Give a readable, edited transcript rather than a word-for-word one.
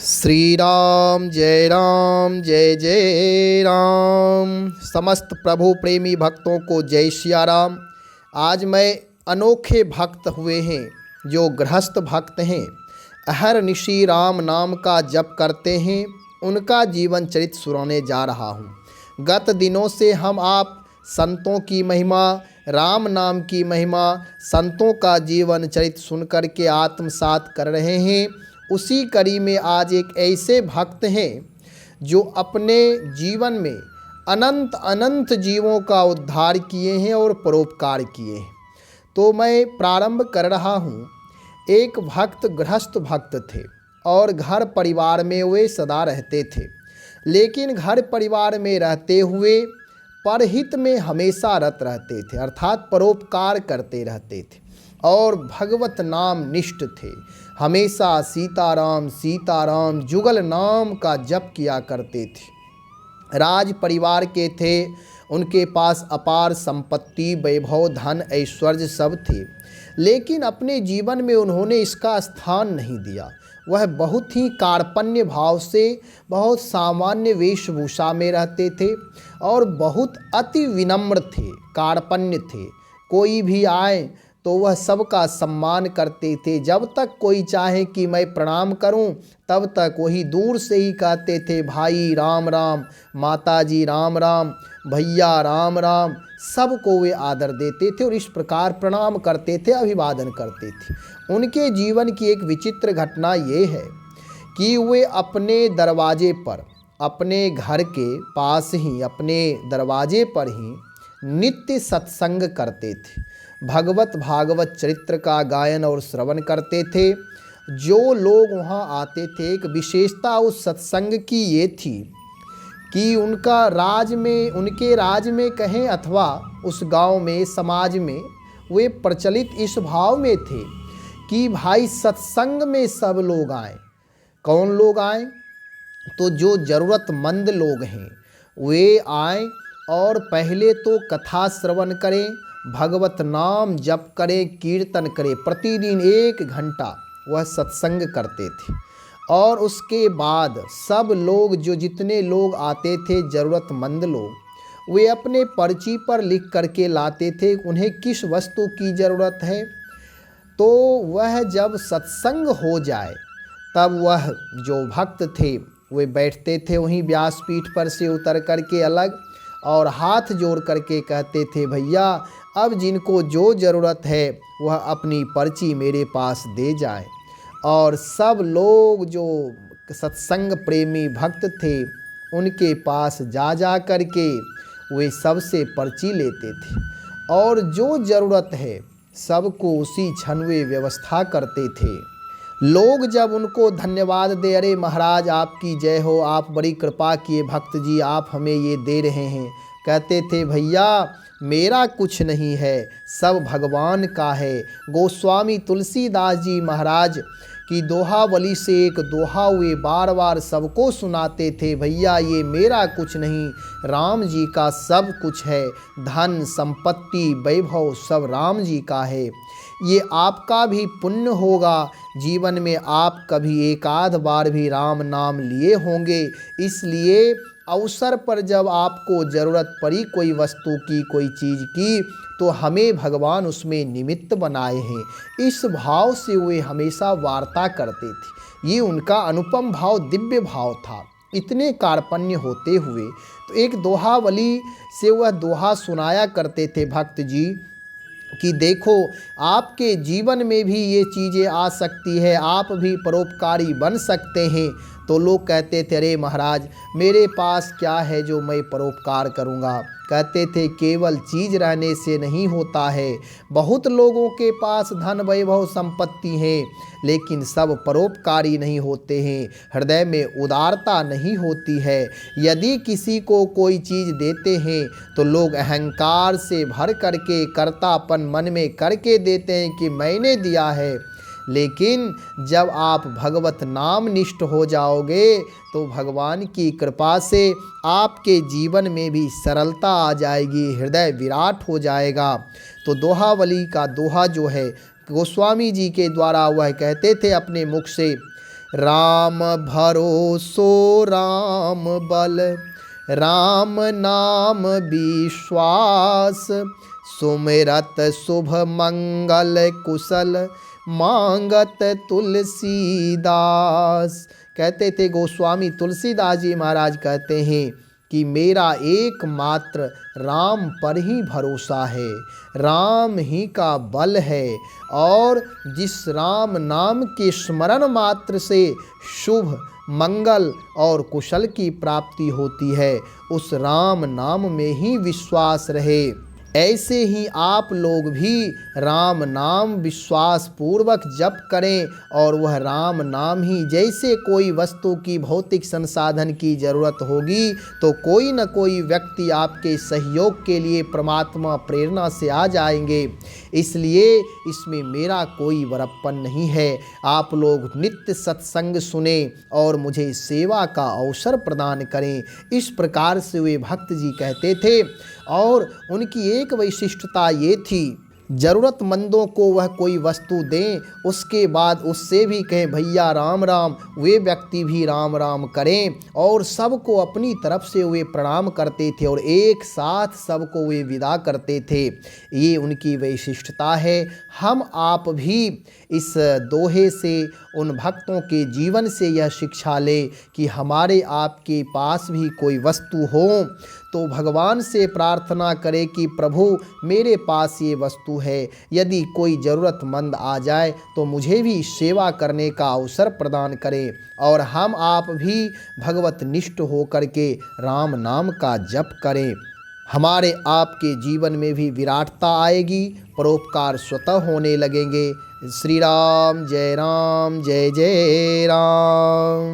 श्री राम जय जय राम। समस्त प्रभु प्रेमी भक्तों को जय सिया राम। आज मैं अनोखे भक्त हुए हैं जो गृहस्थ भक्त हैं, अहरनिशि राम नाम का जप करते हैं, उनका जीवन चरित्र सुनाने जा रहा हूँ। गत दिनों से हम आप संतों की महिमा, राम नाम की महिमा, संतों का जीवन चरित्र सुनकर के आत्मसात कर रहे हैं। उसी कड़ी में आज एक ऐसे भक्त हैं जो अपने जीवन में अनंत अनंत जीवों का उद्धार किए हैं और परोपकार किए हैं। तो मैं प्रारंभ कर रहा हूँ। एक भक्त गृहस्थ भक्त थे और घर परिवार में वे सदा रहते थे, लेकिन घर परिवार में रहते हुए परहित में हमेशा रत रहते थे, अर्थात परोपकार करते रहते थे और भगवत नाम निष्ठ थे। हमेशा सीताराम सीताराम जुगल नाम का जप किया करते थे। राज परिवार के थे, उनके पास अपार संपत्ति, वैभव, धन, ऐश्वर्य सब थे, लेकिन अपने जीवन में उन्होंने इसका स्थान नहीं दिया। वह बहुत ही कार्पण्य भाव से बहुत सामान्य वेशभूषा में रहते थे और बहुत अति विनम्र थे, कार्पण्य थे। कोई भी आए तो वह सबका सम्मान करते थे। जब तक कोई चाहे कि मैं प्रणाम करूं, तब तक वही दूर से ही कहते थे, भाई राम राम, माता जी राम राम, भैया राम राम। सबको वे आदर देते थे और इस प्रकार प्रणाम करते थे, अभिवादन करते थे। उनके जीवन की एक विचित्र घटना ये है कि वे अपने दरवाजे पर, अपने घर के पास ही, अपने दरवाजे पर ही नित्य सत्संग करते थे। भगवत भागवत चरित्र का गायन और श्रवण करते थे। जो लोग वहाँ आते थे, एक विशेषता उस सत्संग की ये थी कि उनका राज में, उनके राज में कहें अथवा उस गांव में, समाज में, वे प्रचलित इस भाव में थे कि भाई सत्संग में सब लोग आएं। कौन लोग आएं? तो जो ज़रूरतमंद लोग हैं वे आएं और पहले तो कथा श्रवण करें, भगवत नाम जप करें, कीर्तन करें। प्रतिदिन 1 घंटा वह सत्संग करते थे और उसके बाद सब लोग, जो जितने लोग आते थे, ज़रूरतमंद लोग, वे अपने पर्ची पर लिख करके लाते थे उन्हें किस वस्तु की ज़रूरत है। तो वह जब सत्संग हो जाए तब वह जो भक्त थे वे बैठते थे वहीं व्यासपीठ पर से उतर करके अलग, और हाथ जोड़ करके कहते थे, भैया अब जिनको जो ज़रूरत है वह अपनी पर्ची मेरे पास दे जाए। और सब लोग जो सत्संग प्रेमी भक्त थे उनके पास जा जा करके वे सबसे पर्ची लेते थे और जो ज़रूरत है सबको उसी क्षण वे व्यवस्था करते थे। लोग जब उनको धन्यवाद दे, अरे महाराज आपकी जय हो, आप बड़ी कृपा किए भक्त जी, आप हमें ये दे रहे हैं, कहते थे भैया मेरा कुछ नहीं है, सब भगवान का है। गोस्वामी तुलसीदास जी महाराज की दोहावली से एक दोहा वे बार बार सबको सुनाते थे, भैया ये मेरा कुछ नहीं, राम जी का सब कुछ है। धन संपत्ति वैभव सब राम जी का है। ये आपका भी पुण्य होगा, जीवन में आप कभी एक आध बार भी राम नाम लिए होंगे, इसलिए अवसर पर जब आपको ज़रूरत पड़ी कोई वस्तु की, कोई चीज़ की, तो हमें भगवान उसमें निमित्त बनाए हैं। इस भाव से वे हमेशा वार्ता करते थे। ये उनका अनुपम भाव, दिव्य भाव था। इतने कार्पण्य होते हुए तो एक दोहावली से वह दोहा सुनाया करते थे भक्त जी कि देखो आपके जीवन में भी ये चीज़ें आ सकती है, आप भी परोपकारी बन सकते हैं। तो लोग कहते थे, अरे महाराज मेरे पास क्या है जो मैं परोपकार करूँगा। कहते थे केवल चीज़ रहने से नहीं होता है। बहुत लोगों के पास धन वैभव संपत्ति है, लेकिन सब परोपकारी नहीं होते हैं, हृदय में उदारता नहीं होती है। यदि किसी को कोई चीज़ देते हैं तो लोग अहंकार से भर करके, कर्तापन मन में करके देते हैं कि मैंने दिया है। लेकिन जब आप भगवत नाम निष्ठ हो जाओगे तो भगवान की कृपा से आपके जीवन में भी सरलता आ जाएगी, हृदय विराट हो जाएगा। तो दोहावली का दोहा जो है गोस्वामी जी के द्वारा वह कहते थे अपने मुख से राम भरोसो राम बल, राम नाम विश्वास, सुमिरत शुभ मंगल कुशल, मांगत तुलसीदास। कहते थे गोस्वामी तुलसीदास जी महाराज कहते हैं कि मेरा एकमात्र राम पर ही भरोसा है, राम ही का बल है, और जिस राम नाम के स्मरण मात्र से शुभ मंगल और कुशल की प्राप्ति होती है, उस राम नाम में ही विश्वास रहे। ऐसे ही आप लोग भी राम नाम विश्वास पूर्वक जप करें, और वह राम नाम ही, जैसे कोई वस्तु की भौतिक संसाधन की जरूरत होगी तो कोई न कोई व्यक्ति आपके सहयोग के लिए परमात्मा प्रेरणा से आ जाएंगे। इसलिए इसमें मेरा कोई बड़प्पन नहीं है। आप लोग नित्य सत्संग सुने और मुझे सेवा का अवसर प्रदान करें। इस प्रकार से वे भक्त जी कहते थे। और उनकी एक विशिष्टता ये थी, ज़रूरतमंदों को वह कोई वस्तु दें, उसके बाद उससे भी कहें भैया राम राम, वे व्यक्ति भी राम राम करें, और सबको अपनी तरफ से वे प्रणाम करते थे और एक साथ सबको वे विदा करते थे। ये उनकी विशिष्टता है। हम आप भी इस दोहे से, उन भक्तों के जीवन से यह शिक्षा ले कि हमारे आपके पास भी कोई वस्तु हो तो भगवान से प्रार्थना करें कि प्रभु मेरे पास ये वस्तु है, यदि कोई ज़रूरतमंद आ जाए तो मुझे भी सेवा करने का अवसर प्रदान करें। और हम आप भी भगवत निष्ठ होकर के राम नाम का जप करें। हमारे आपके जीवन में भी विराटता आएगी, परोपकार स्वतः होने लगेंगे। श्री राम जय जय राम।